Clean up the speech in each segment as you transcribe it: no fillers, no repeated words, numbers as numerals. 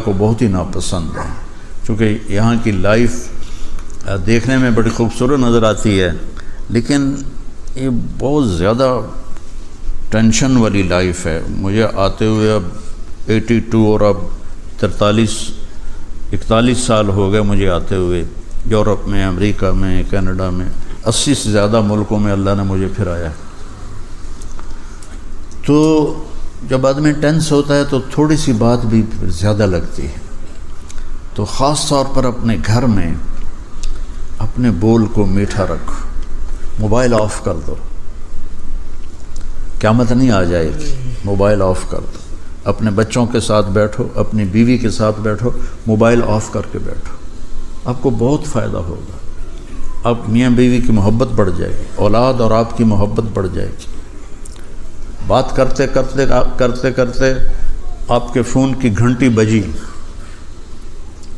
کو بہت ہی ناپسند ہیں، چونکہ یہاں کی لائف دیکھنے میں بڑی خوبصورت نظر آتی ہے، لیکن یہ بہت زیادہ ٹینشن والی لائف ہے۔ مجھے آتے ہوئے اب 82 اور اب 41 سال ہو گئے مجھے آتے ہوئے، یورپ میں، امریکہ میں، کینیڈا میں، 80 سے زیادہ ملکوں میں اللہ نے مجھے پھرایا۔ تو جب آدمی ٹینس ہوتا ہے تو تھوڑی سی بات بھی زیادہ لگتی ہے، تو خاص طور پر اپنے گھر میں اپنے بول کو میٹھا رکھو، موبائل آف کر دو، قیامت نہیں آ جائے گی، موبائل آف کر دو، اپنے بچوں کے ساتھ بیٹھو، اپنی بیوی کے ساتھ بیٹھو، موبائل آف کر کے بیٹھو، آپ کو بہت فائدہ ہوگا، آپ میاں بیوی کی محبت بڑھ جائے گی، اولاد اور آپ کی محبت بڑھ جائے گی۔ بات کرتے کرتے آپ کے فون کی گھنٹی بجی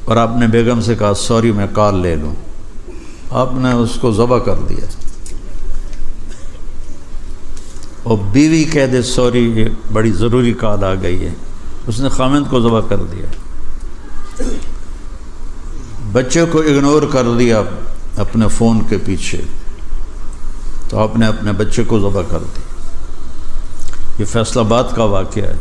اور آپ نے بیگم سے کہا سوری میں کال لے لوں، آپ نے اس کو ذبح کر دیا، اور بیوی کہہ دے سوری یہ بڑی ضروری کال آ گئی ہے، اس نے خامند کو ذبح کر دیا، بچے کو اگنور کر دیا اپنے فون کے پیچھے، تو آپ نے اپنے بچے کو ذبح کر دیا۔ یہ فیصل آباد کا واقعہ ہے۔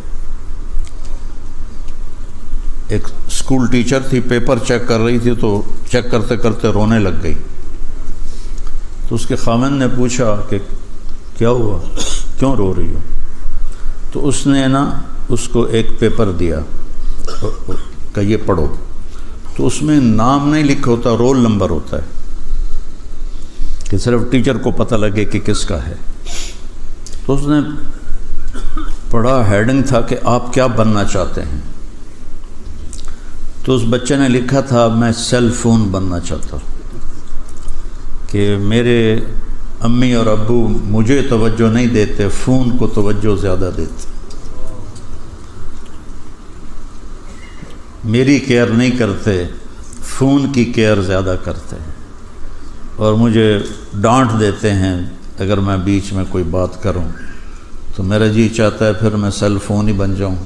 ایک اسکول ٹیچر تھی، پیپر چیک کر رہی تھی، تو چیک کرتے کرتے رونے لگ گئی، تو اس کے خامند نے پوچھا کہ کیا ہوا، کیوں رو رہی ہو؟ تو اس نے اس کو ایک پیپر دیا کہ یہ پڑھو، تو اس میں نام نہیں لکھا ہوتا، رول نمبر ہوتا ہے، کہ صرف ٹیچر کو پتہ لگے کہ کس کا ہے۔ تو اس نے پڑھا، ہیڈنگ تھا کہ آپ کیا بننا چاہتے ہیں، تو اس بچے نے لکھا تھا میں سیل فون بننا چاہتا ہوں، کہ میرے امی اور ابو مجھے توجہ نہیں دیتے، فون کو توجہ زیادہ دیتے، میری کیئر نہیں کرتے، فون کی کیئر زیادہ کرتے ہیں، اور مجھے ڈانٹ دیتے ہیں اگر میں بیچ میں کوئی بات کروں، تو میرا جی چاہتا ہے پھر میں سیل فون ہی بن جاؤں۔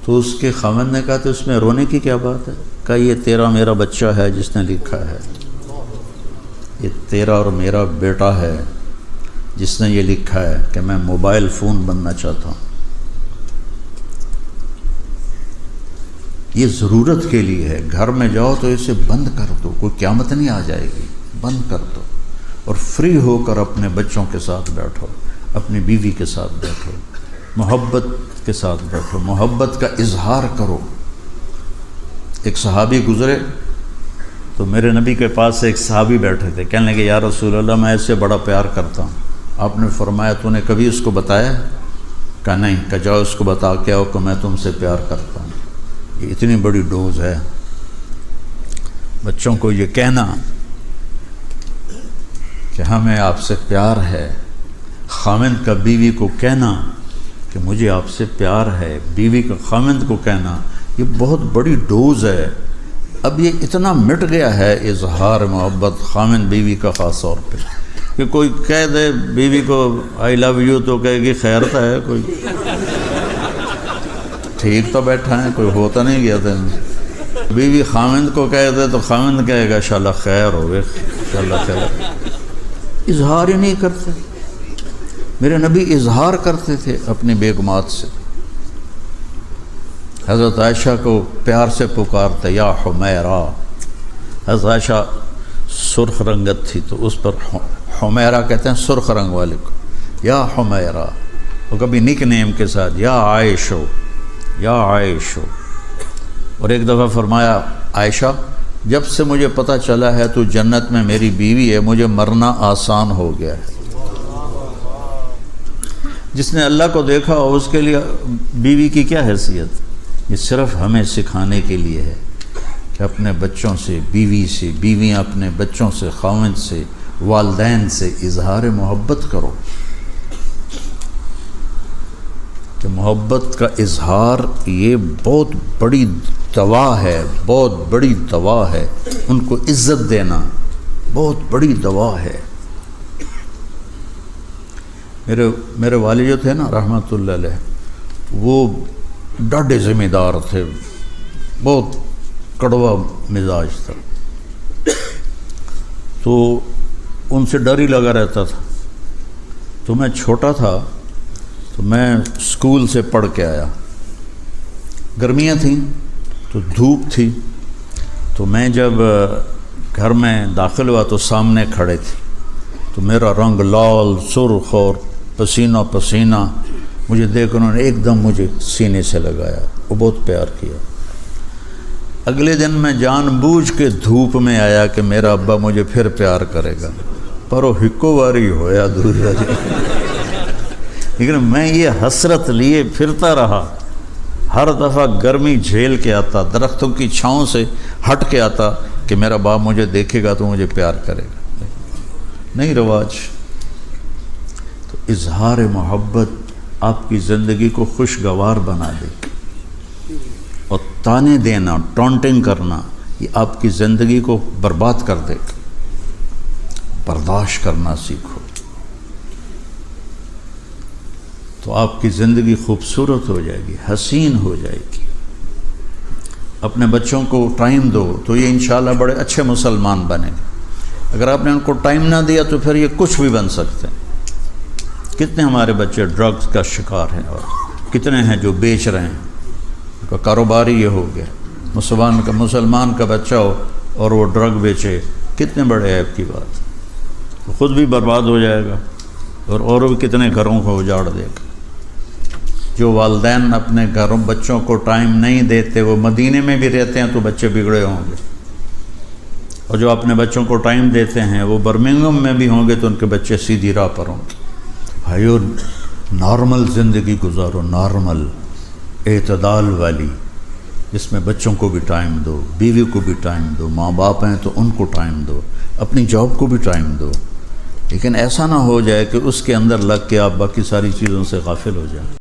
تو اس کے خامند نے کہا تو اس میں رونے کی کیا بات ہے؟ کہا یہ تیرا میرا بچہ ہے جس نے لکھا ہے، یہ تیرا اور میرا بیٹا ہے جس نے یہ لکھا ہے کہ میں موبائل فون بننا چاہتا ہوں۔ یہ ضرورت کے لیے ہے، گھر میں جاؤ تو اسے بند کر دو، کوئی قیامت نہیں آ جائے گی، بند کر دو، اور فری ہو کر اپنے بچوں کے ساتھ بیٹھو، اپنی بیوی کے ساتھ بیٹھو، محبت کے ساتھ بیٹھو، محبت کا اظہار کرو۔ ایک صحابی گزرے تو میرے نبی کے پاس سے ایک صحابی بیٹھے تھے، کہنے لگے یا رسول اللہ میں اس سے بڑا پیار کرتا ہوں۔ آپ نے فرمایا تو نے کبھی اس کو بتایا؟ کہا نہیں۔ کہا جاؤ اس کو بتا کے آؤ کہ میں تم سے پیار کرتا ہوں۔ یہ اتنی بڑی ڈوز ہے بچوں کو یہ کہنا کہ ہمیں آپ سے پیار ہے، خامند کا بیوی کو کہنا کہ مجھے آپ سے پیار ہے، بیوی کا خامند کو کہنا، یہ بہت بڑی ڈوز ہے۔ اب یہ اتنا مٹ گیا ہے اظہار محبت خامند بیوی کا، خاص طور پہ کہ کوئی کہہ دے بیوی کو آئی لو یو تو کہے گی خیرت ہے، کوئی ٹھیک تو بیٹھا ہے، کوئی ہوتا نہیں گیا تھا۔ بیوی خامند کو کہہ دے تو خامند کہے گا انشاءاللہ خیر ہوگے، انشاءاللہ خیر۔ اظہار ہی نہیں کرتے۔ میرے نبی اظہار کرتے تھے اپنی بیگمات سے۔ حضرت عائشہ کو پیار سے پکارتے یا حمیرہ۔ حضرت عائشہ سرخ رنگت تھی تو اس پر حمیرہ کہتے ہیں سرخ رنگ والے کو، یا حمیرہ، اور کبھی نک نیم کے ساتھ یا عائشو، یا عائشو۔ اور ایک دفعہ فرمایا عائشہ جب سے مجھے پتہ چلا ہے تو جنت میں میری بیوی ہے، مجھے مرنا آسان ہو گیا ہے۔ جس نے اللہ کو دیکھا اور اس کے لیے بیوی کی کیا حیثیت؟ یہ صرف ہمیں سکھانے کے لیے ہے کہ اپنے بچوں سے، بیوی سے، بیویاں اپنے بچوں سے، خاوند سے، والدین سے اظہار محبت کرو، کہ محبت کا اظہار یہ بہت بڑی دوا ہے، بہت بڑی دوا ہے۔ ان کو عزت دینا بہت بڑی دوا ہے۔ میرے والد جو تھے نا رحمۃ اللہ علیہ، وہ ڈاڈے ذمہ دار تھے، بہت کڑوا مزاج تھا، تو ان سے ڈر ہی لگا رہتا تھا۔ تو میں چھوٹا تھا تو میں اسکول سے پڑھ کے آیا، گرمیاں تھیں تو دھوپ تھی، تو میں جب گھر میں داخل ہوا تو سامنے کھڑے تھے، تو میرا رنگ لال سرخ اور پسینہ پسینہ، مجھے دیکھ انہوں نے ایک دم مجھے سینے سے لگایا، وہ بہت پیار کیا۔ اگلے دن میں جان بوجھ کے دھوپ میں آیا کہ میرا ابا مجھے پھر پیار کرے گا، پر وہ ہکو واری ہویا دور جا، لیکن میں یہ حسرت لیے پھرتا رہا، ہر دفعہ گرمی جھیل کے آتا، درختوں کی چھاؤں سے ہٹ کے آتا کہ میرا باپ مجھے دیکھے گا تو مجھے پیار کرے گا۔ نہیں رواج۔ تو اظہار محبت آپ کی زندگی کو خوشگوار بنا دے، اور تانے دینا، ٹونٹنگ کرنا، یہ آپ کی زندگی کو برباد کر دے گا۔ برداشت کرنا سیکھو تو آپ کی زندگی خوبصورت ہو جائے گی، حسین ہو جائے گی۔ اپنے بچوں کو ٹائم دو تو یہ انشاءاللہ بڑے اچھے مسلمان بنیں گے۔ اگر آپ نے ان کو ٹائم نہ دیا تو پھر یہ کچھ بھی بن سکتے ہیں۔ کتنے ہمارے بچے ڈرگز کا شکار ہیں، اور کتنے ہیں جو بیچ رہے ہیں، ان کا کاروبار ہی یہ ہو گیا۔ مسلمان کا بچہ ہو اور وہ ڈرگ بیچے، کتنے بڑے عیب کی بات، وہ خود بھی برباد ہو جائے گا اور بھی کتنے گھروں کو اجاڑ دے گا۔ جو والدین اپنے گھروں بچوں کو ٹائم نہیں دیتے، وہ مدینے میں بھی رہتے ہیں تو بچے بگڑے ہوں گے، اور جو اپنے بچوں کو ٹائم دیتے ہیں وہ برمنگھم میں بھی ہوں گے تو ان کے بچے سیدھی راہ پر ہوں گے۔ بھائیو، نارمل زندگی گزارو، نارمل، اعتدال والی، جس میں بچوں کو بھی ٹائم دو، بیوی کو بھی ٹائم دو، ماں باپ ہیں تو ان کو ٹائم دو، اپنی جاب کو بھی ٹائم دو، لیکن ایسا نہ ہو جائے کہ اس کے اندر لگ کے آپ باقی ساری چیزوں سے غافل ہو جائیں۔